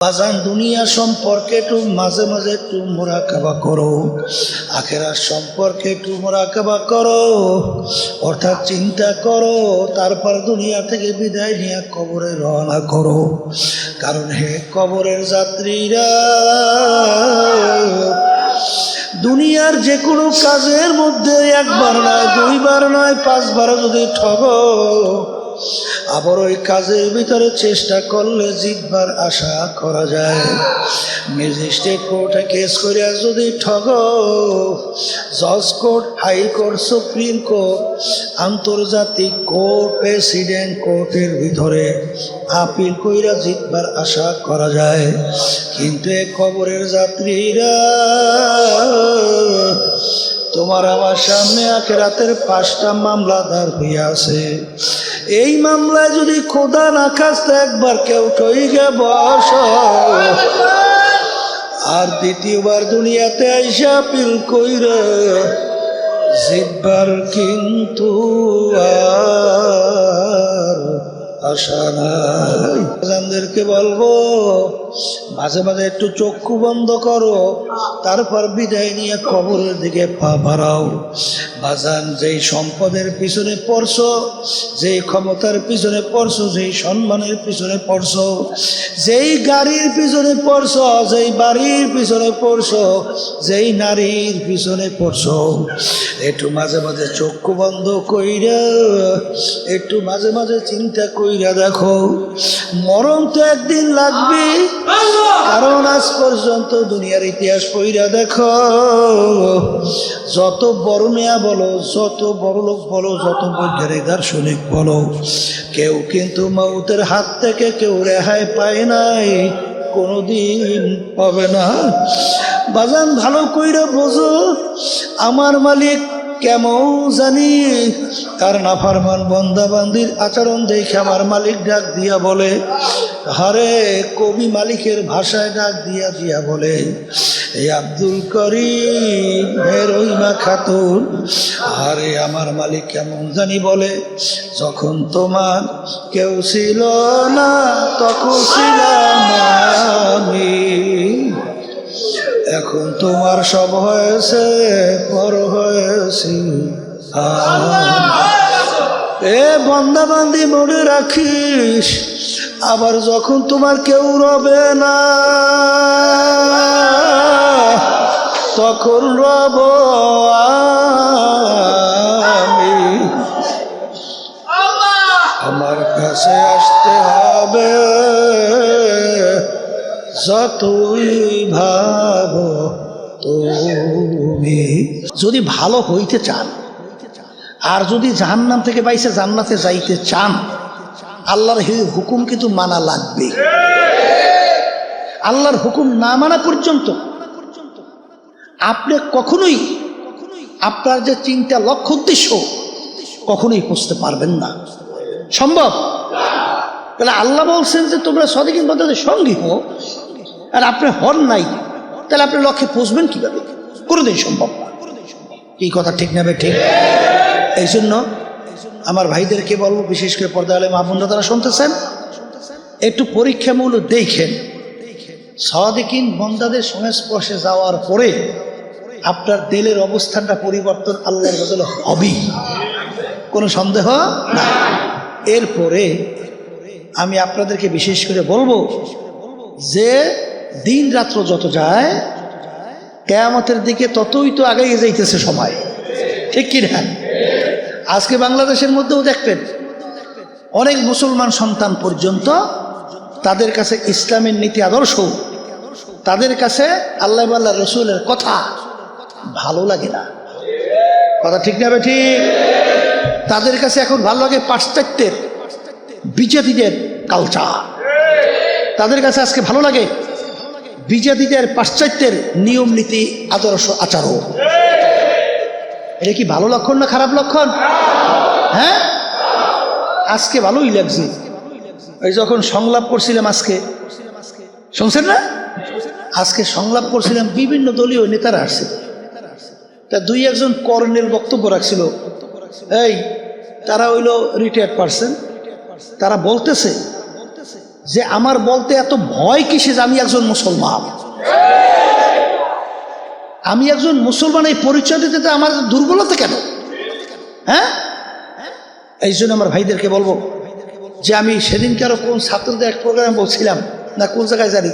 বাজান দুনিয়া সম্পর্কে একটু মাঝে মাঝে একটু মুরাকাবা করো, আখিরাত সম্পর্কে একটু মুরাকাবা করো, অর্থাৎ চিন্তা করো, তারপর দুনিয়া থেকে বিদায় নিয়ে কবরে রওনা করো। কারণ হে কবরের যাত্রীরা, দুনিয়ার যে কোনো কাজের মধ্যে একবার নয়, দুইবার নয়, পাঁচবার যদি ঠগো, আবার ওই কাজের ভিতরে চেষ্টা করলে জিতবার আশা করা যায়। ম্যাজিস্ট্রেট কোর্টে কেস করিয়া যদি ঠগো, জজ কোর্ট, হাইকোর্ট, সুপ্রিম কোর্ট, আন্তর্জাতিক কোর্ট, প্রেসিডেন্ট কোর্টের ভিতরে আপিল কইরা জিতবার আশা করা যায়। কিন্তু এ কবরের যাত্রীরা, তোমার আমার সামনে আখিরাতের 5টা মামলা দাঁড় হইয়া আছে। এই মামলায় যদি খোদা না খাস্তে একবার কেউ ঠইগে বস, আর দ্বিতীয়বার দুনিয়াতে আইসা আপিল কইরা জিতবার কিন্তু আর আশা নাই। আমাদেরকে বলবো মাঝে মাঝে একটু চক্ষু বন্ধ করো, তারপর বিদায় নিয়ে কবরের দিকে পা বাড়াও। বাজান, যেই সম্পদের পিছনে পড়ছো, যেই ক্ষমতার পিছনে পড়ছো, যেই সম্মানের পিছনে পড়ছো, যেই গাড়ির পিছনে পড়ছো, যেই বাড়ির পিছনে পড়ছো, যেই নারীর পিছনে পড়ছো, একটু মাঝে মাঝে চক্ষু বন্ধ কইরা একটু মাঝে মাঝে চিন্তা কইরা দেখো, মরণ তো একদিন লাগবে। কারণ আজ পর্যন্ত দুনিয়ার ইতিহাস পইরা দেখো, যত বড় মেয়া বলো, যত বড় লোক বলো, যত বৈজ্ঞানিক দার্শনিক বলো, কেউ কিন্তু মৌতের হাত থেকে কেউ রেহাই পায় নাই, কোনোদিন পাবে না। বাজান, ভালো কইরা বোঝো, আমার মালিক কেমন জানি, তার নাফরমান বান্দা বান্দির আচরণ দেখে আমার মালিক ডাক দিয়া বলে, হারে কবি মালিকের ভাষায় ডাক দিয়া দিয়া বলে, এই আব্দুল করিম হে রহিমা খাতুন, আরে আমার মালিক কেমন জানি বলে, যখন তোমার কেউ ছিল না তখন ছিলাম আমি, এখন তোমার সব হয়েছে, পর হয়েছি। এ বান্দা বান্দি মনে রাখিস, আবার যখন তোমার কেউ রবে না, তখন রব আমি। আমার কাছে আসতে হবে, যতই ভাবো তুমি। যদি ভালো হইতে চান, আর যদি জাহান্নাম থেকে বাইসে জান্নাতে যাইতে চান, আল্লাহর হুকুম কিন্তু মানা লাগবে। আল্লাহর হুকুম না মানা পর্যন্ত আপনি কখনোই আপনার যে চিন্তা, লক্ষ্য, উদ্দেশ্য কখনোই বুঝতে পারবেন না, সম্ভব। তাহলে আল্লাহ বলছেন যে তোমরা সাদিকিন বান্দাদের সঙ্গী হও, আর আপনি হন নাই, তাহলে আপনি লক্ষ্যে পৌঁছবেন কিভাবে? কোনোদিন সম্ভব না। এই কথা ঠিক নেবে? ঠিক। এই জন্য আমার ভাইদেরকে বলবো, বিশেষ করে পর্দা আলে মা বোনরা তারা শুনতেছেন, একটু পরীক্ষামূলক দেখেন, সাদিকিন বান্দাদের সংস্পর্শে যাওয়ার পরে আপনার দিলের অবস্থানটা পরিবর্তন আল্লাহর বদলে হবেই, কোনো সন্দেহ না। এরপরে আমি আপনাদেরকে বিশেষ করে বলবো যে দিন রাত্র যত যায়, কিয়ামতের দিকে ততই তো আগেই যাইতেছে সময়, ঠিক কি না? আজকে বাংলাদেশের মধ্যেও দেখবেন অনেক মুসলমান সন্তান পর্যন্ত তাদের কাছে ইসলামের নীতি আদর্শ, তাদের কাছে আল্লাহ আল্লাহ রসুলের কথা ভালো লাগে না। কথা ঠিক না? ঠিক। তাদের কাছে এখন ভালো লাগে পাশ্চাত্যের বিজাতিদের কালচার, তাদের কাছে আজকে ভালো লাগে বিজাতিদের পাশ্চাত্যের নিয়ম নীতি আদর্শ আচরণ। এটা কি ভালো লক্ষণ না খারাপ লক্ষণ? হ্যাঁ, আজকে ভালোই লাগছে। ওই যখন সংলাপ করছিলাম আজকে, শুনছেন না? আজকে সংলাপ করছিলাম, বিভিন্ন দলীয় নেতারা আসছে, তা 2-1 কর্নেল বক্তব্য রাখছিল। এই তারা হইল রিটায়ার্ড পার্সন, তারা বলতেছে যে আমার বলতে এত ভয় কিসে যে আমি একজন মুসলমান, আমি একজন মুসলমান এই পরিচয় দিতে আমার দুর্বলতা কেন? হ্যাঁ, এই জন্য আমার ভাইদেরকে বলবো যে আমি সেদিনকে আরো কোন ছাত্রদের এক প্রোগ্রামে বলছিলাম না কোন জায়গায় জানি,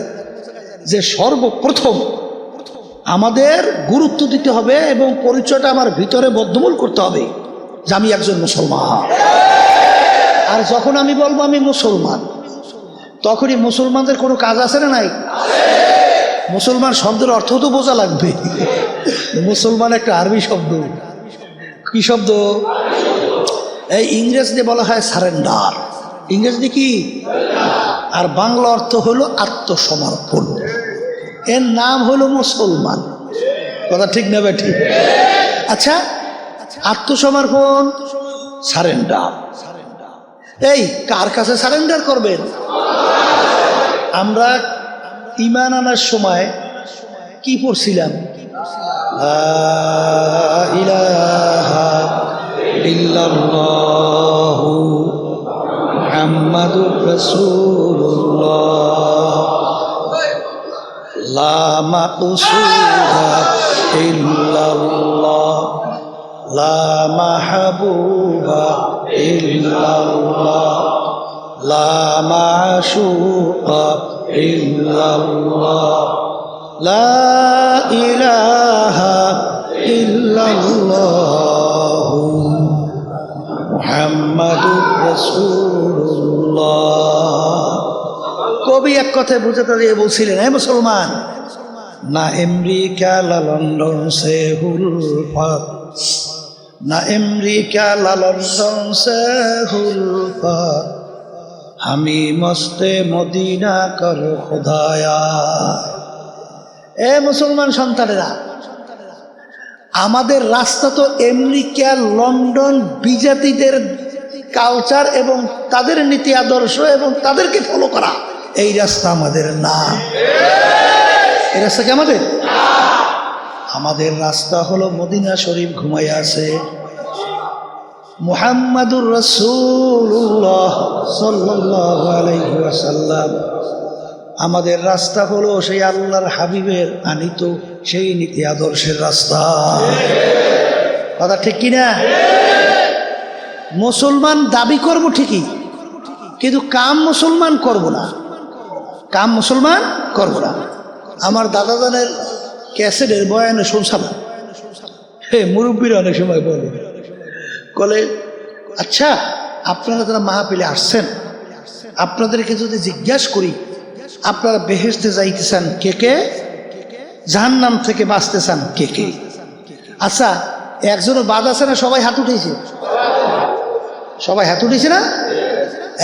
যে সর্বপ্রথম আমাদের গুরুত্ব দিতে হবে এবং পরিচয়টা আমার ভিতরে বদ্ধমূল করতে হবে যে আমি একজন মুসলমান। আর যখন আমি বলবো আমি মুসলমান, তখনই মুসলমানদের কোনো কাজ আছে না নাই? মুসলমান শব্দের অর্থ তো বোঝা লাগবে। মুসলমান একটা আরবি শব্দ। কি শব্দ? এই ইংরেজিতে বলা হয় সারেন্ডার, ইংরেজি কি? আর বাংলা অর্থ হলো আত্মসমর্পণ। এর নাম হলো মুসলমান। কথা ঠিক না ঠিক? আচ্ছা, আত্মসমর্পণ, সারেন্ডার। এই কার কাছে সারেন্ডার করবেন? আমরা ঈমান আনার সময় কি পড়ছিলাম? লা ইলাহা ইল্লাল্লাহু মুহাম্মাদুর রাসূলুল্লাহ, লা মাকসুদা ইল্লাল্লাহ, লা মাহবুবা ইল্লাল্লাহ, লা মাশুকা ইল্লাল্লাহ, লা ইলাহা ইল্লাল্লাহু মুহাম্মাদুর রাসূলুল্লাহ। কবি এক কথায় বুঝাতে দিয়ে বলছিলেন, হে মুসলমান, না আমেরিকা লা লন্ডন সে হুলফাত, না আমেরিকা লা লন্ডন সে হুলফাত, আমি মস্তে মদিনা কর খোদায়া। এ মুসলমান সন্তানেরা, আমাদের রাস্তা তো আমেরিকা লন্ডন বিজাতিদের কালচার এবং তাদের নীতি আদর্শ এবং তাদেরকে ফলো করা, এই রাস্তা আমাদের না। এই রাস্তা কি আমাদের? আমাদের রাস্তা হলো মদিনা শরীফ ঘুমাইয়া আছে, মুহাম্মাদুর রাসূলুল্লাহ সাল্লাল্লাহু আলাইহি ওয়াসাল্লাম। আমাদের রাস্তা হলো সেই আল্লাহর হাবিবের আনিত সেই নীতি আদর্শের রাস্তা। কথা ঠিক কিনা? মুসলমান দাবি করব ঠিকই, কিন্তু কাম মুসলমান করব না, কাম মুসলমান করব না। আমার দাদাজানের ক্যাসেটের বয়ানে শুনছাম, মুরব্বীরা অনেক সময় বলে, আচ্ছা আপনারা যারা মাহফিলে আসছেন, আপনাদেরকে যদি জিজ্ঞাসা করি আপনারা বেহেশতে যাইতে চান কে কে, জাহান্নাম থেকে বাঁচতে চান কে কে? আচ্ছা, একজনও বাদ আছে না? সবাই হাত উঠেছে, সবাই হাত উঠেছে না?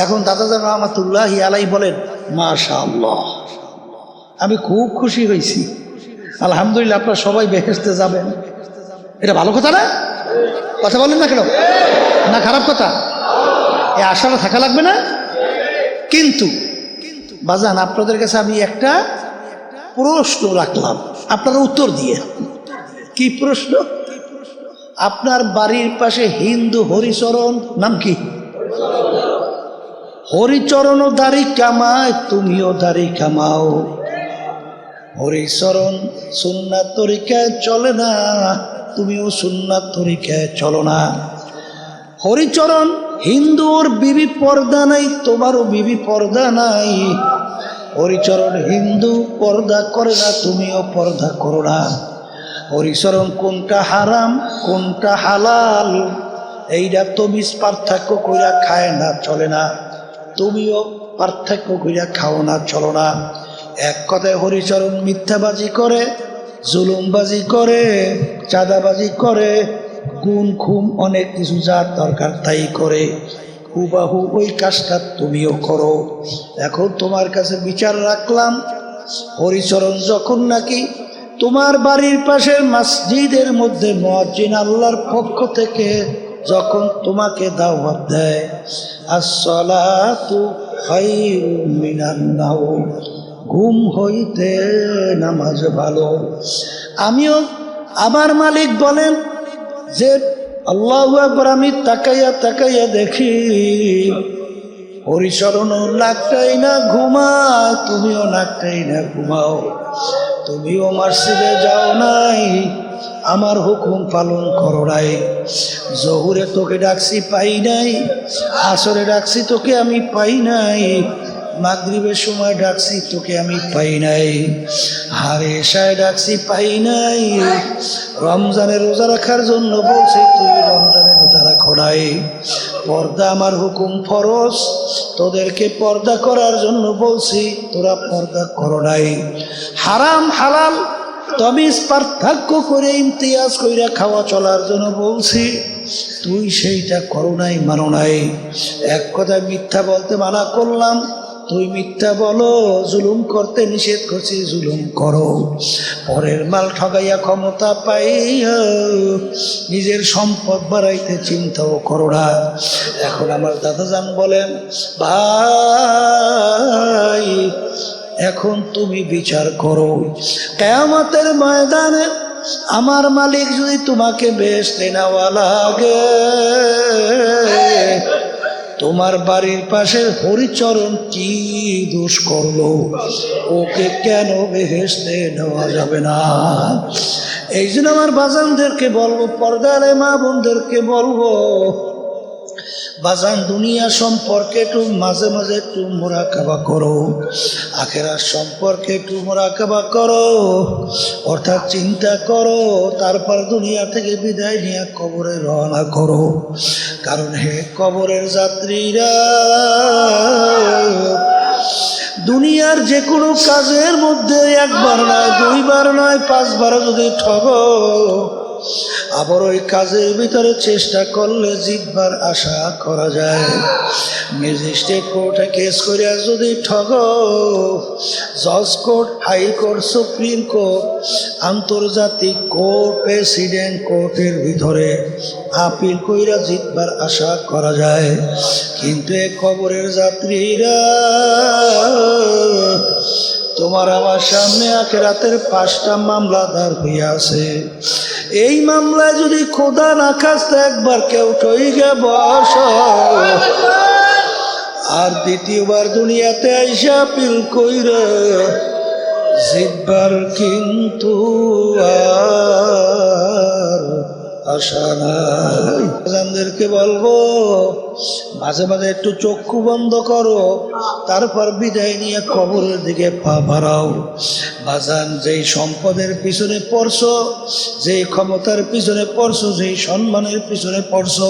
এখন দাদাজান রহমাতুল্লাহি আলাইহি বলেন, মাশাআল্লাহ, আমি খুব খুশি হয়েছি, আলহামদুলিল্লাহ, আপনারা সবাই বেহেশতে যাবেন। এটা ভালো কথা না? কথা বলেন না কেন? না খারাপ কথা? এই আশাটা থাকা লাগবে না? কিন্তু বাজান, আপনাদের কাছে আমি একটা প্রশ্ন রাখলাম, আপনারা উত্তর দিয়ে। কি প্রশ্ন? আপনার বাড়ির পাশে হিন্দু হরিচরণ, নাম কি? হরিচরণও দাড়ি কামায়, তুমিও দাড়ি কামাও। হরিচরণ সুন্নাত তরিকায় চলে না, তুমিও সুন্নাত তরিকায় চলো না। হরিচরণ হিন্দুর বিবি পর্দা নাই, তোমারও বিবি পর্দা নাই। হরিচরণ হিন্দু পর্দা করে না, তুমিও পর্দা করো না। হরিচরণ কোনটা হারাম কোনটা হালাল এইটা তুমি পার্থক্য কইরা খায় না, চলে না, তুমিও পার্থক্য কইরা খাও না, চলো না। এক কথায় হরিচরণ মিথ্যাবাজি করে, জুলুমবাজি করে, চাঁদাবাজি করে, গুণ খুম অনেক কিছু যার দরকার তাই করে। হুবাহু ওই কাজটা তুমিও করো। এখন তোমার কাছে বিচার রাখলাম, হরিচরণ যখন নাকি তোমার বাড়ির পাশের মসজিদের মধ্যে মুয়াজ্জিন আল্লাহর পক্ষ থেকে যখন তোমাকে দাওয়াত দেয়, আসসালাতু খায়রুম মিনান নাওম, ঘুম হইতে নামাজ ভালো। আমিও আমার মালিক বলেন যে আল্লাহু আকবার, আমি তাকাইয়া তাকাইয়া দেখি হরিচরণ নাকটাই না ঘুমায়, তুমিও নাকটাই না ঘুমাও। তুমিও মসজিদে যাও নাই, আমার হুকুম পালন করো নাই। জহুরে তোকে ডাকছি পাই নাই, আসরে ডাকছি তোকে আমি পাই নাই, মাগরিবের সময় ডাকছি তোকে আমি পাই নাই, হারে এশায় ডাকছি পাই নাই। রমজানের রোজা রাখার জন্য বলছি, তুই রমজানের রোজা রাখো নাই। পর্দা আমার হুকুম ফরজ, তোদেরকে পর্দা করার জন্য বলছি, তোরা পর্দা করো নাই। হারাম হালাল তমিজ পার্থক্য করে ইমতিয়াজ কইরা খাওয়া চলার জন্য বলছি, তুই সেইটা করো নাই, মানো নাই। এক কথায় মিথ্যা বলতে মানা করলাম, তুই মিথ্যা বলো। জুলুম করতে নিষেধ করছি, জুলুম করো। পরের মাল ঠগাইয়া ক্ষমতা পাইয়া নিজের সম্পদ বাড়াইতে চিন্তাও করো না। এখন আমার দাদাজান বলেন, ভাই এখন তুমি বিচার করো। কিয়ামতের ময়দানে আমার মালিক যদি তোমাকে বেহেশতে নেওয়া লাগে, তোমার বাড়ির পাশের হরিচরণ কি দোষ করলো, ওকে কেন বেহেশতে নেওয়া যাবে না? এই জন্য আমার বাজানদেরকে বলবো, পর্দার মা বোনদেরকে বলবো, বাজান দুনিয়া সম্পর্কে একটু মাঝে মাঝে একটু মুরাকাবা করো, আখিরাত সম্পর্কে একটু মুরাকাবা করো, অর্থাৎ চিন্তা করো। তারপর দুনিয়া থেকে বিদায় নিয়ে কবরে রওনা করো। কারণ হে কবরের যাত্রীরা, দুনিয়ার যে কোনো কাজের মধ্যে একবার নয়, দুইবার নয়, পাঁচবার যদি ঠগো, আবার ওই কাজের ভিতরে চেষ্টা করলে জিতবার আশা করা যায়। ম্যাজিস্ট্রেট কোর্টে কেস করিয়া যদি ঠগো, জজ কোর্ট, হাইকোর্ট, সুপ্রিম কোর্ট, আন্তর্জাতিক কোর্ট, প্রেসিডেন্ট কোর্টের ভিতরে আপিল কইরা জিতবার আশা করা যায়। কিন্তু এ কবরের যাত্রীরা, তোমার আমার সামনে আখিরাতের 5টা মামলা দাঁড় হইয়া আছে। এই মামলায় যদি খোদা না খাস্তে একবার কেউ ঠইগে বস, আর দ্বিতীয়বার দুনিয়াতে আইসা আপিল কইরা জিতবার কিন্তু আর আশা নাই। বাজানদেরকে বলবো, মাঝে মাঝে একটু চক্ষু বন্ধ করো, তারপর বিদায় নিয়ে কবরের দিকে পা বাড়াও। বাজান, যেই সম্পদের পিছনে পড়ছো, যেই ক্ষমতার পিছনে পড়ছো, যেই সম্মানের পিছনে পড়ছো,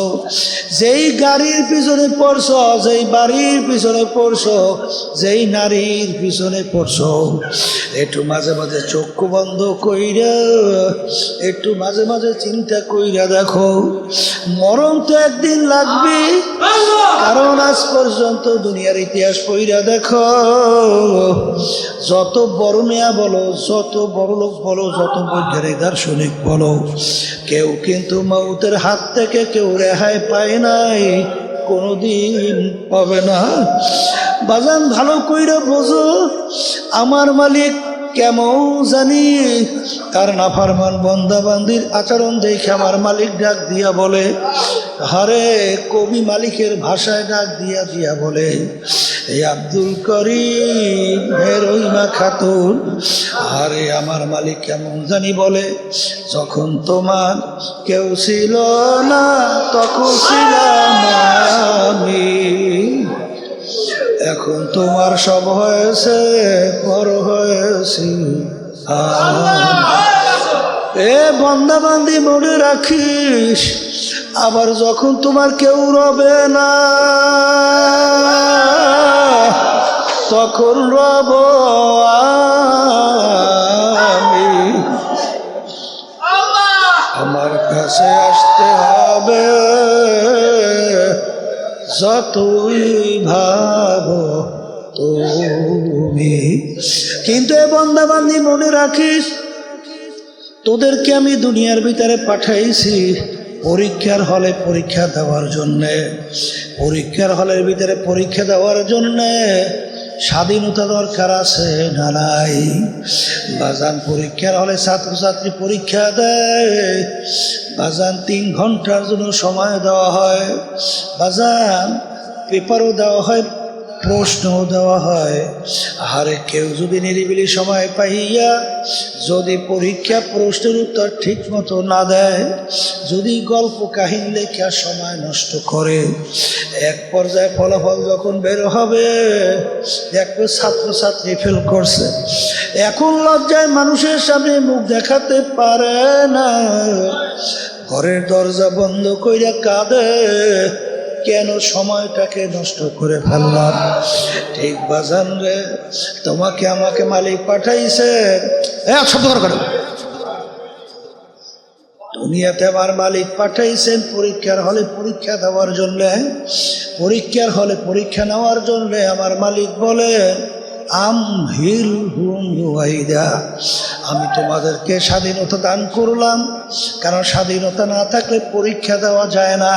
যেই গাড়ির পিছনে পড়ছো, যেই বাড়ির পিছনে পড়ছো, যেই নারীর পিছনে পড়ছো, একটু মাঝে মাঝে চক্ষু বন্ধ কইরা একটু মাঝে মাঝে চিন্তা কইরা দেখো, মরণ তো একদিন লাগবে। কারণ আজ পর্যন্ত দুনিয়ার ইতিহাস পইরা দেখো, যত বড় নেয়া বলো, যত বড় লোক বলো, যত বৈজ্ঞানিক দার্শনিক বলো, কেউ কিন্তু মৌতের হাত থেকে কেউ রেহাই পায় নাই, কোনোদিন পাবে না। বাজান ভালো কইরা বোঝো, আমার মালিক কেমন জানি, তার নাফরমান বান্দা বান্দির আচরণ দেখে আমার মালিক ডাক দিয়া বলে, হারে কবি মালিকের ভাষায় ডাক দিয়া দিয়া বলে, এই আব্দুল করিম হে রহিমা খাতুন, আরে আমার মালিক কেমন জানি বলে, যখন তোমার কেউ ছিল না তখন ছিলাম আমি, এখন তোমার সব হয়েছে, বড় হয়েছি। এ বান্দা বান্দি মনে রাখিস, আবার যখন তোমার কেউ রবে না, তখন রব আমি। আমার কাছে আসতে হবে, যতই ভাবো তুমি। কিন্তু এ বান্দা বান্দি মনে রাখিস, তোদেরকে আমি দুনিয়ার ভিতরে পাঠাইছি পরীক্ষার হলে পরীক্ষা দেওয়ার জন্যে, পরীক্ষার হলের ভিতরে পরীক্ষা দেওয়ার জন্যে স্বাধীনতা দরকার আছে না নাই? বাজান পরীক্ষার হলে ছাত্রছাত্রী পরীক্ষা দেয়, বাজান 3 ঘন্টার জন্য সময় দেওয়া হয়, বাজান পেপারও দেওয়া হয় প্রশ্ন দেওয়া হয়। আরে কেউ যদি নিরিবিলি সময় পাইয়া যদি পরীক্ষা প্রশ্নের উত্তর ঠিক মতো না দেয়, যদি গল্প কাহিনী লেখা সময় নষ্ট করে, এক পর্যায়ে ফলাফল যখন বের হবে দেখবে ছাত্রছাত্রী ফেল করছে। এখন লজ্জায় মানুষের সামনে মুখ দেখাতে পারে না, ঘরের দরজা বন্ধ কইরা কাঁদে, কেন সময়টাকে নষ্ট করে ফেললাম। ঠিক বাজান রে, তোমাকে আমাকে মালিক পাঠাইছে। শব্দ করে দুনিয়াতে আমার মালিক পাঠাইছেন পরীক্ষার হলে পরীক্ষা দেওয়ার জন্যে, পরীক্ষার হলে পরীক্ষা নেওয়ার জন্যে। আমার মালিক বলেন আমি তোমাদেরকে স্বাধীনতা দান করলাম, কারণ স্বাধীনতা না থাকলে পরীক্ষা দেওয়া যায় না।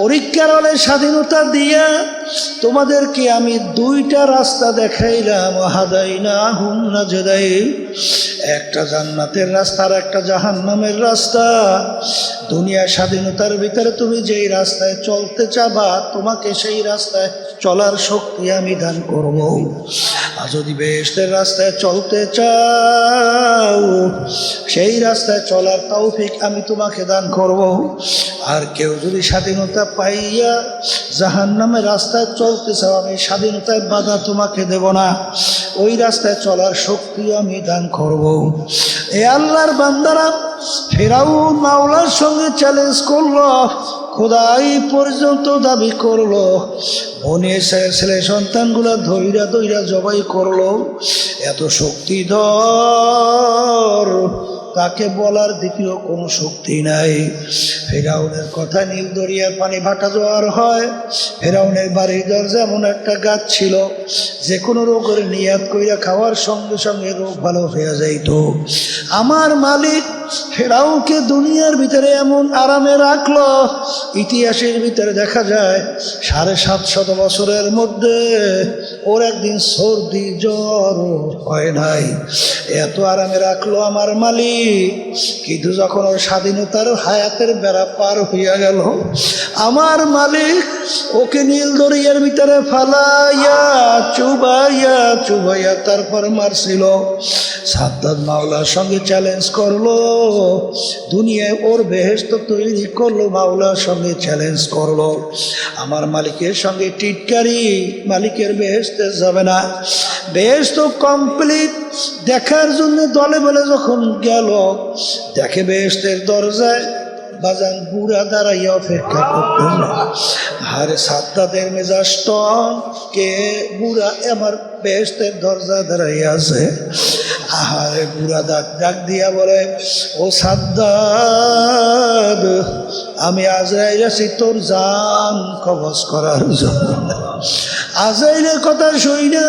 পরীক্ষার হলে স্বাধীনতা দিয়া তোমাদেরকে আমি দুইটা রাস্তা দেখাইলাম, হাদাইনাহুম নাজদাইন, একটা জান্নাতের রাস্তা আর একটা জাহান্নামের রাস্তা। দুনিয়ার স্বাধীনতার ভিতরে তুমি যেই রাস্তায় চলতে চাবা, তোমাকে সেই রাস্তায় চলার শক্তি আমি দান করব। আর যদি বেহেশতের রাস্তায় চলতে চাও, সেই রাস্তায় চলার তৌফিক আমি তোমাকে দান করব। আর কেউ যদি স্বাধীনতা পাইয়া জাহান্নামের রাস্তায় চলতে চাও, আমি স্বাধীনতায় বাধা তোমাকে দেব না, ওই রাস্তায় চলার শক্তি আমি দান করব। এ আল্লাহর বান্দারা ফিরআউন মাওলার সঙ্গে চ্যালেঞ্জ করলো, খোদাই পর্যন্ত দাবি করলো, বনে ছেলে সন্তানগুলো ধৈরা ধৈরা জবাই করলো। এত শক্তিধর, তাকে বলার দিকেও কোনো শক্তি নাই। ফেরাউনের কথা, নীল দরিয়ার পানি ভাটা জোয়ার হয়। ফেরাউনের বাড়ির দরজা এমন একটা গাছ ছিল, যে কোনো রোগের নিয়াত কইরা খাওয়ার সঙ্গে সঙ্গে রোগ ভালো হয়ে যাইত। আমার মালিক ফেরাউনকে দুনিয়ার ভিতরে এমন আরামে রাখলো, ইতিহাসের ভিতরে দেখা যায় 750 বছরের মধ্যে ওর একদিন সর্দি জ্বর হয় নাই, এত আরামে রাখলো আমার মালিক। কিন্তু যখন ওর স্বাধীনতার হায়াতের বেড়া পার হইয়া গেল, আমার মালিক ওকে নীল দরিয়ার ভিতরে ফালাইয়া চুবাইয়া চুবাইয়া তারপর মারছিল। সাদ্দাত মাওলার সঙ্গে চ্যালেঞ্জ করলো, দুনিয়ায় ওর বেহেশত তৈরি করলো, মাওলার সঙ্গে চ্যালেঞ্জ করলো। আমার মালিকের সঙ্গে টিটকারি, মালিকের বেহেশতে যাবে না। বেহেশত কমপ্লিট দেখার জন্য দলে বলে যখন গেল, দেখে বেহেশতের দরজায় বাজান বুড়া দাঁড়াইয়া অপেক্ষা করতেন। আরে সাদ্দাতের মেজাজ টন, কে বুড়া আমার বেহেশতের দরজা দাঁড়াইয়া আছে। আহারে বুড়া ডাক দিয়া বলে, ও সাদ্দাত, আমি আজরাইল আছি তোর জান কবজ করার জন্য। আজরাইলের কথা শুই না,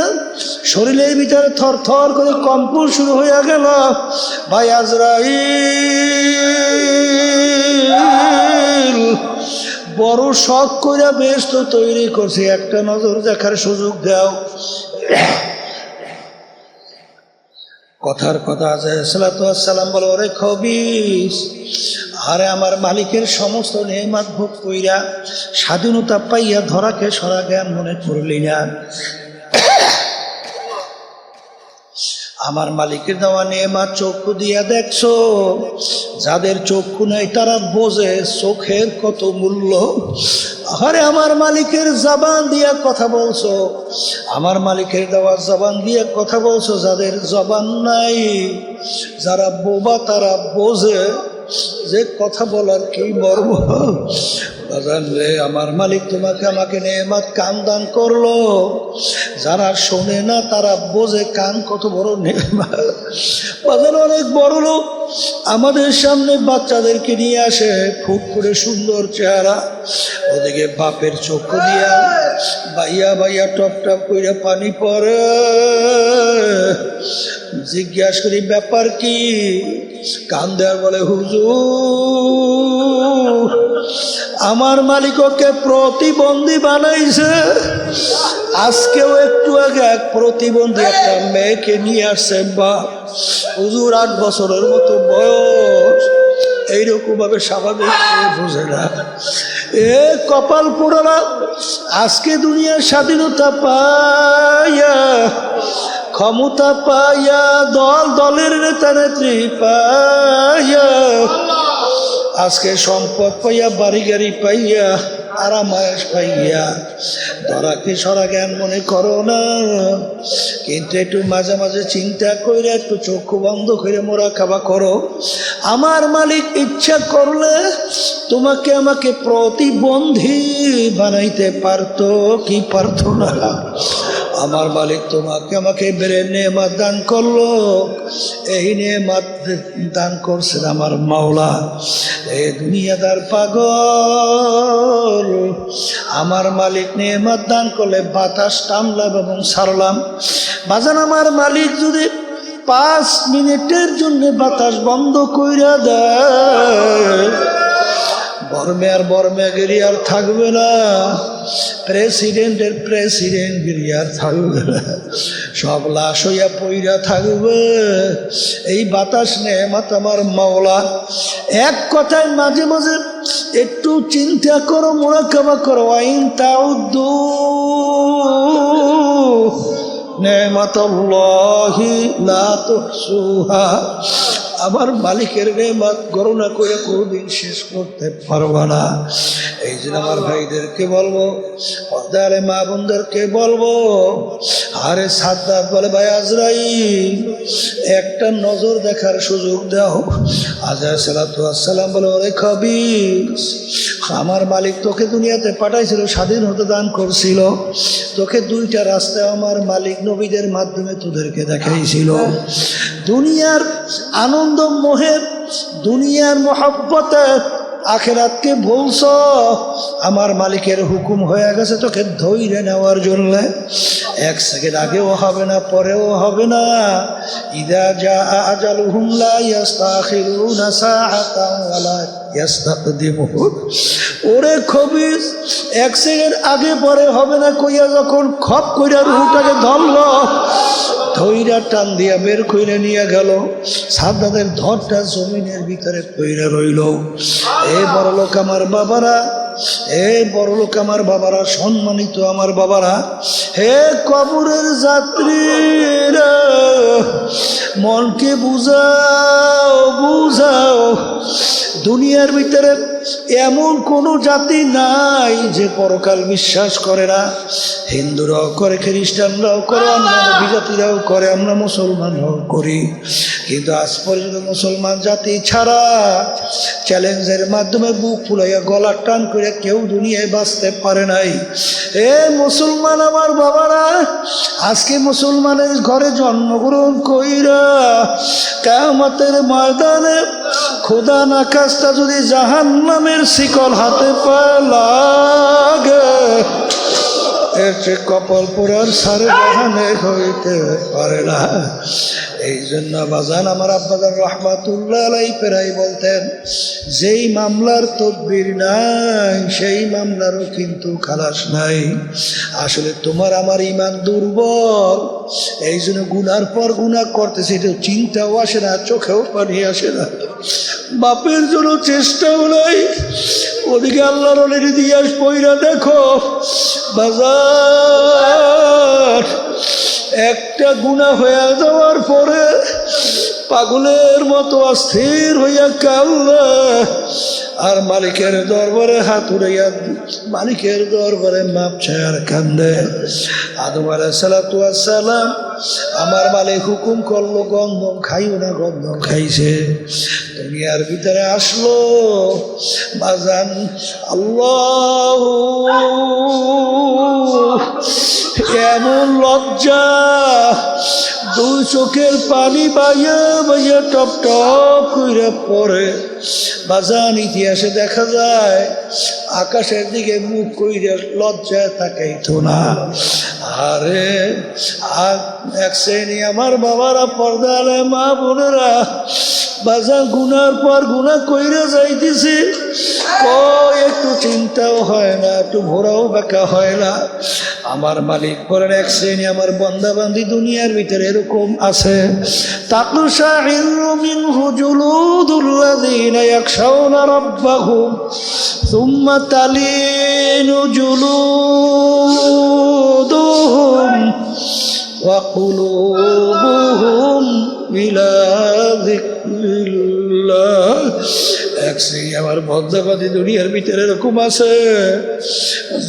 শরীরের ভিতরে থর থর করে কম্পন শুরু হয়ে গেল। ভাই আজরাইল বড় শখ করে বেহেশত তৈরি করছে, একটা নজর দেখার সুযোগ দাও। কথার কথা সালাম বলো, ওরে খবিস, আরে আমার মালিকের সমস্ত নেয়ামত ভোগ কইরা স্বাধীনতা পাইয়া ধরাকে সরা জ্ঞান মনে করলি না। আমার মালিকের দেওয়া নেয়ামত চক্ষু দিয়া দেখছো, যাদের চক্ষু নেই তারা বোঝে চোখের কত মূল্য। আরে আমার মালিকের জবান দিয়া কথা বলছো, আমার মালিকের দেওয়া জবান দিয়ে কথা বলছো, যাদের জবান নাই, যারা বোবা তারা বোঝে যে কথা বলার কি মর্ম। বাজান রে, আমার মালিক তোমাকে আমাকে নেয়ামত কান দান করলো, যারা শোনে না তারা বোঝে কান কত বড় নেয়ামত। বাজান অনেক বড় লোক আমাদের সামনে বাচ্চাদেরকে নিয়ে আসে, ফুট করে সুন্দর চেহারা, ওদিকে বাপের চক্ষু দিয়া বাইয়া বাইয়া টপ টপ করে পানি পড়ে। জিজ্ঞাসা করি ব্যাপার কি, কান দেয়ার বলে, হুজুর আমার মালিক ওকে প্রতিবন্ধী বানাইছে। আজকেও একটু আগে এক প্রতিবন্ধী একটা মেয়েকে নিয়ে আসছে, বা হুজুর 8 বছরের মতো বয়স, এইরকম ভাবে স্বাভাবিক বুঝে না। এ কপাল পোড়ারা, আজকে দুনিয়ার স্বাধীনতা পাইয়া, ক্ষমতা পাইয়া, দলের নেতা নেত্রী পাইয়া, আজকে সম্পদ পাইয়া, বাড়ি গাড়ি পাইয়া, আরামায়েশ পাইয়া ধরাকে সরা জ্ঞান মনে করো না। কিন্তু একটু মাঝে মাঝে চিন্তা করে, একটু চক্ষু বন্ধ করে মোরাকাবা করো। আমার মালিক ইচ্ছা করলে তোমাকে আমাকে প্রতিবন্ধী বানাইতে পারতো কি পারতো না? আমার মালিক তোমাকে আমাকে ব্রেন নেয়ামত দান করলো, এই নেয়ামত দান করছেন আমার মাওলা। এ দুনিয়াদার পাগল, আমার মালিক নেয়ামত দান করলে বাতাস টানলাম এবং ছাড়লাম। বাজান আমার মালিক যদি 5 মিনিটের জন্য বাতাস বন্ধ কইরা দেয়, বর্মে আর থাকবে না, প্রেসিডেন্টগিরি আর থাকবে না, সব লাশ হইয়া পইরা থাকবে। এই বাতাস নেয়ামত আমার মাওলা। এক কথায় মাঝে মাঝে একটু চিন্তা করো, মুরাকাবা করো। আইন তাউদ্দু নেমাতুল্লাহি লা তুহসুহা, আমার মালিকের নেয়ামত গণনা করে কোনদিন শেষ করতে পারবা না। এই জন্য আমার ভাইদেরকে বলবো, পর্দারে মা বোনদেরকে বলবো, আরে সাদ্দাত বলে ভাই আজরাইল একটা নজর দেখার সুযোগ দাও। আজরাইল সালাতু আসসালাম বলে, ওরে খবিস, আমার মালিক তোকে দুনিয়াতে পাঠাইছিল, স্বাধীনতা দান করছিল, তোকে 2টা রাস্তায় আমার মালিক নবীদের মাধ্যমে তোদেরকে দেখাইছিল। দুনিয়ার আনন্দ মোহে, দুনিয়ার মহব্বতে আখেরাতকে বলছ, আমার মালিকের হুকুম হয়ে গেছে তোকে ধৈর্য নেওয়ার জন্য। 1 সেকেন্ড আগেও হবে না, পরেও হবে না। ইদা জাআ আজালুহুম লা ইস্তাখিরুনা সাআতান ওয়া লা ইস্তাকদিমুন। ওরে খবিস, 1 সেকেন্ড আগে পরে হবে না কইয়া যখন খপ কইরা রুহটাকে ধরলো, ধৈরা টান দিয়া বের কইরা নিয়ে গেল, সাদ্দাতের ধরটা জমিনের ভিতরে কইরা রইল। এই বড়লোক আমার বাবারা, এই বড়লোক আমার বাবারা, সম্মানিত আমার বাবারা, হে কবরের যাত্রীরা, মনকে বুঝাও বুঝাও। দুনিয়ার ভিতরে এমন কোনো জাতি নাই যে পরকাল বিশ্বাস করে না। হিন্দুরাও করে, খ্রিস্টানরাও করে, আমরা বিজাতিরাও করে, আমরা মুসলমানরাও করি। কিন্তু আজ পর্যন্ত মুসলমান জাতি ছাড়া চ্যালেঞ্জের মাধ্যমে বুক ফুলাইয়া গলা টান করে কেউ দুনিয়ায় বাঁচতে পারে নাই। এ মুসলমান আমার বাবারা, আজকে মুসলমানের ঘরে জন্মগ্রহণ কইরা কিয়ামতের ময়দানে খোদা না খাস্তা যদি জাহান্নামের শিকল হাতে পায় লাগে, এর চেয়ে কপাল পোড়ার সারে জাহানে হইতে পারে না। এই জন্য বাজান আমার আব্বাজান রহমাতুল্লাহ আলাইহি প্রায় বলতেন, যেই মামলার তদবির নাই সেই মামলারও কিন্তু খালাস নাই। আসলে তোমার আমার ইমান দুর্বল, এই জন্য গুনার পর গুনাহ করতেছে, এটা চিন্তাও আসে না, চোখেও পানি আসে না, বাপের জন্য চেষ্টাও নাই। ওদিকে আল্লাহর ওলির ইতিহাস পইরা দেখো বাজার, একটা গুনাহ হয়ে যাওয়ার পরে পাগলের মতো অস্থির হইয়া কাল্লা আর মালিকের দরবারে হাত উড়াইয়া মালিকের দরবারে মাপ চায় আর কান্দে। আদম আলাইহিস সালাতু ওয়াস সালাম, আমার মালিক হুকুম করলো গন্ধম খাইও না, গন্ধম খাইছে, দুনিয়ার ভিতরে আসলো। বাজান আল্লাহ, এমন লজ্জা, 2 চোখের পানি বাইয়া বাইয়া টপ টপ কইরা পড়ে। বাজান ইতিহাসে দেখা যায় আকাশের দিকে মুখ কইরা লজ্জায় তাকাইতো না। আরে এক শ্রেণী আমার বাবারা, পর্দালে মা বোনেরা, বাজার গুনার পর গুনাহ কইরা যাইতেছে, একটু চিন্তাও হয় না, একটু ভোরাও বেকা হয় না। আমার মালিক বলেন এক শ্রেণী আমার বান্দা বান্দি দুনিয়ার ভিতরে এরকম আছে, তাকশাইরু মিনহু জুলুদুল্লাযীনা ইয়াখশাউনা রাব্বাহুম সুম্মা তালিনু জুলুদুহুম ওয়া কুলুবুহুম ইলা যিকরিল্লাহ। এক শ্রেণী আমার বন্দাবাদী দুনিয়ার ভিতরে এরকম আছে,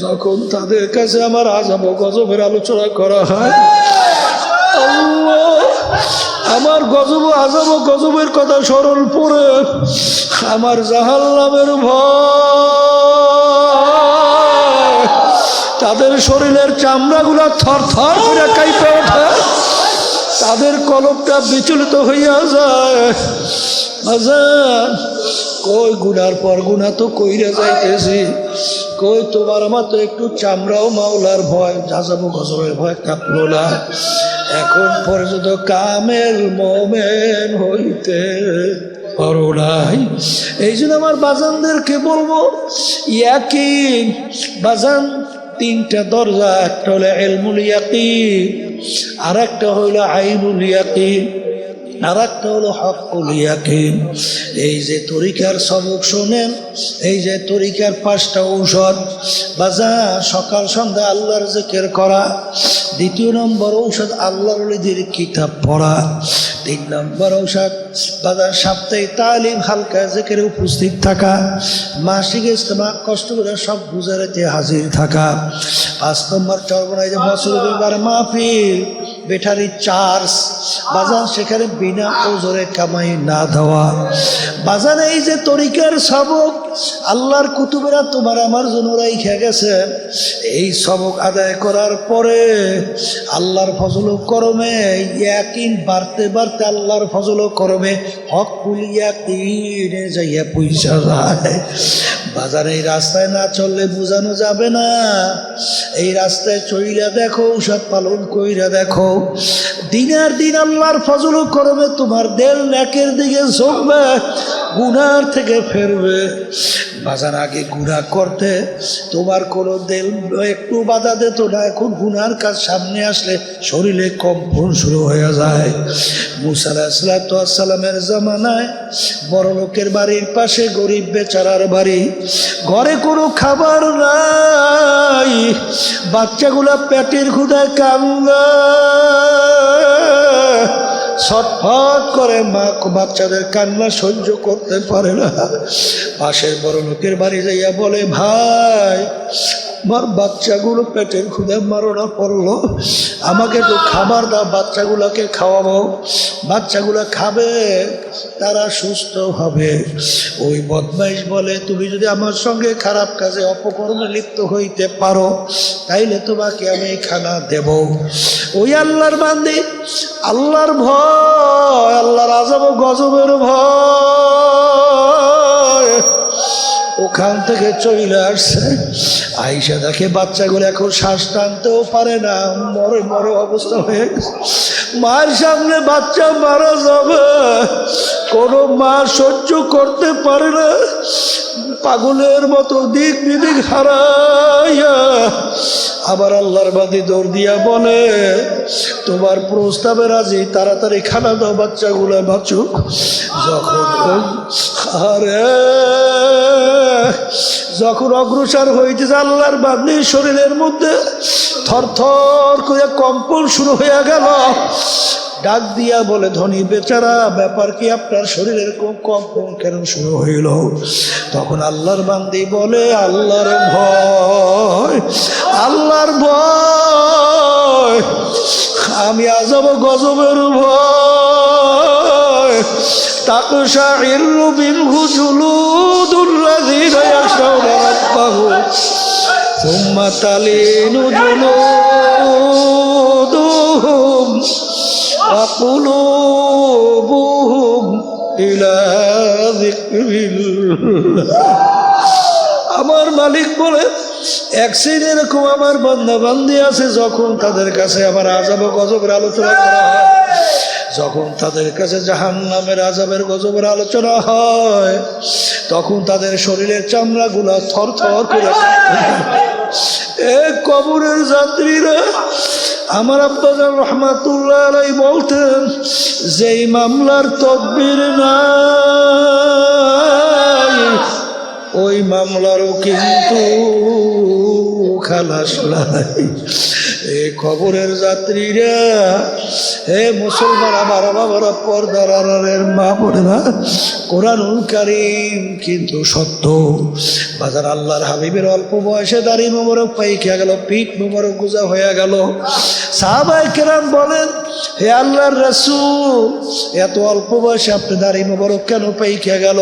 যখন তাদের কাছে আমার আযাব ও গজবের আলোচনা করা হয়, আল্লাহ আমার গজব আযাব ও গজবের কথা স্মরণ পড়ে আমার জাহান্নামের ভয়, তাদের শরীরের চামড়াগুলা থরথর করে কাঁপে ওঠে, তাদের কলবটা বিচলিত হইয়া যায়। বাজার কই গুনার পর গুনা তো কইরা যাইতেছি, কই তোমার আমার তো একটু চামড়াও মাওলার ভয় আযাব গজবের ভয় কাঁপলো না, এখন পর্যন্ত কামেল মোমেন হইতে পারো নাই। এই জন্য আমার বাজানদেরকে বলবো, ইয়াকিন বাজান তিনটা দরজা, একটা হলো ইলমুল ইয়াকিন, আর একটা হইল আইনুল ইয়াকিন, আর একটা হলো হকুল ইয়াকিন। এই যে তরিকার সবক শোনেন, এই যে তরিকার 5টা ঔষধ বাজার, সকাল সন্ধ্যা আল্লাহর জিকির করা, 2 নম্বর ঔষধ আল্লাহর ওলিদের কিতাব পড়া, 3 নম্বর ঔষধ বাজার সাপ্তাহিক তালিম হালকা জিকিরে উপস্থিত থাকা, মাসিক ইজতেমা কষ্ট করে সব গুজারাতে হাজির থাকা, 5 নম্বর চরবনাই যে বছর 2বার মাহফিল ব্যাটারি চার্জ বাজার, সেখানে বিনা ওজরে কামাই না দেওয়া বাজার। এই যে তরিকার সবক আল্লাহর কুতুবেরা তোমার আমার জন্য রাইখা গেছে, এই সবক আদায় করার পরে আল্লাহর ফজল ও করমে ইয়াকিন বাড়তে বাড়তে আল্লাহর ফজল ও করমে হকুল ইয়াকিনে যাইয়া পয়সা যায়। বাজারে এই রাস্তায় না চললে বোঝানো যাবে না, এই রাস্তায় চইলা দেখো, ঔষধ পালন কইরা দেখো, দিনের দিন আল্লাহর ফজল ও করমে তোমার দেল নেকের দিকে ঝুঁকবে, গুনার থেকে ফেরবে। বাজার আগে গুনাহ করতে তোমার কোনো দেল একটু বাধা দিত না, এখন গুনার কাজ সামনে আসলে শরীরে কম্পন শুরু হয়ে যায়। মুসা আলাইহিস সালামের জামানায় বড় লোকের বাড়ির পাশে গরিব বেচারার বাড়ি, ঘরে কোনো খাবার নাই, বাচ্চাগুলা পেটের ক্ষুধায় কান্না, ছটফট করে মা বাচ্চাদের কান্না সহ্য করতে পারে না। পাশের বড় লোকের বাড়ি যাইয়া বলে, ভাই আমার বাচ্চাগুলো পেটের ক্ষুধা মারণা পড়লো, আমাকে তো খাবার দাও, বাচ্চাগুলোকে খাওয়াবো, বাচ্চাগুলা খাবে, তারা সুস্থ হবে। ওই বদমাইশ বলে, তুমি যদি আমার সঙ্গে খারাপ কাজে অপকর্মে লিপ্ত হইতে পারো তাইলে তোমাকে আমি খানা দেব। ওই আল্লাহর বান্দী আল্লাহর ভয়, আল্লাহর আযাব ও গজবের ভয় ওখান থেকে চলে আসছে, আইসা দেখে বাচ্চাগুলো এখন শ্বাস টানতেও পারে না, মরে মরে অবস্থা হয়ে গেছে। মায়ের সামনে বাচ্চা মারা যাবে, কোনো মা সহ্য করতে পারে না, পাগলের মতো দিক বিদিক হারাইয়া আবার আল্লাহর বাদী দৌড় দিয়া বলে, তোমার প্রস্তাবে রাজি, তাড়াতাড়ি খানা দাও, বাচ্চাগুলো বাঁচুক। যখন অগ্রসর হইতেছে আল্লাহর বান্দির শরীরের মধ্যে থরথর করে কম্পন শুরু হয়ে গেল, ডাক দিয়া বলে, ধনী বেচারা ব্যাপার কি, আপনার শরীরের কম্পন কেন শুরু হইল? তখন আল্লাহর বান্দি বলে, আল্লাহর ভয়, আল্লাহর ভয়, আমি আযাব গজবের ভয়। তাকশাইরু মিনহু জুলুদুল্লাযীনা ইয়াখশাউনা রাব্বাহুম সুম্মা তালিনু জুলুদুহুম ওয়া কুলুবুহুম ইলা যিকরিল্লাহ। আমার মালিক বলে, এক শ্রেণী এরকম আমার বান্দা বান্দি আছে, যখন তাদের কাছে আমার আযাব ও গজবের আলোচনা করা হয়, যখন তাদের কাছে জাহান্নামের আযাবের গজবের আলোচনা হয়, তখন তাদের শরীরের চামড়াগুলা থরথর করে এ কবরের যাত্রীরা, আমার আব্বাজান রহমাতুল্লাহ আলাইহি বলতেন, যেই মামলার তদবির নাই ওই মামলারও কিন্তু খালাস নাই। এই খবরের যাত্রীরা, হে মুসলমান আমার বাবারা, পর্দার আড়ালের মা পড়ে না, কোরআনুল কারীম কিন্তু সত্য। বাজার আল্লাহর হাবিবের অল্প বয়সে দাড়ি মোবারক পাইকে গেল, পিঠ মোবারক গুজা হয়ে গেল। সাহাবায়ে কেরাম বলেন, হে আল্লাহর রাসূল, এত অল্প বয়সে আপনি দাড়ি মোবারক কেন পাইকে গেল,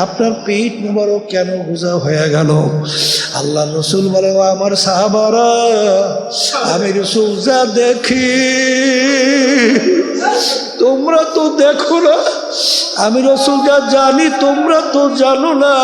আপনার পিঠ মোবারক কেন গুজা হয়ে গেল? আল্লাহর রাসূল বলে, ও আমার সাহাবারা, আমি রাসূল যা দেখি তোমরা তো দেখো না, আমি রাসূল যা জানি তোমরা তো জানো না।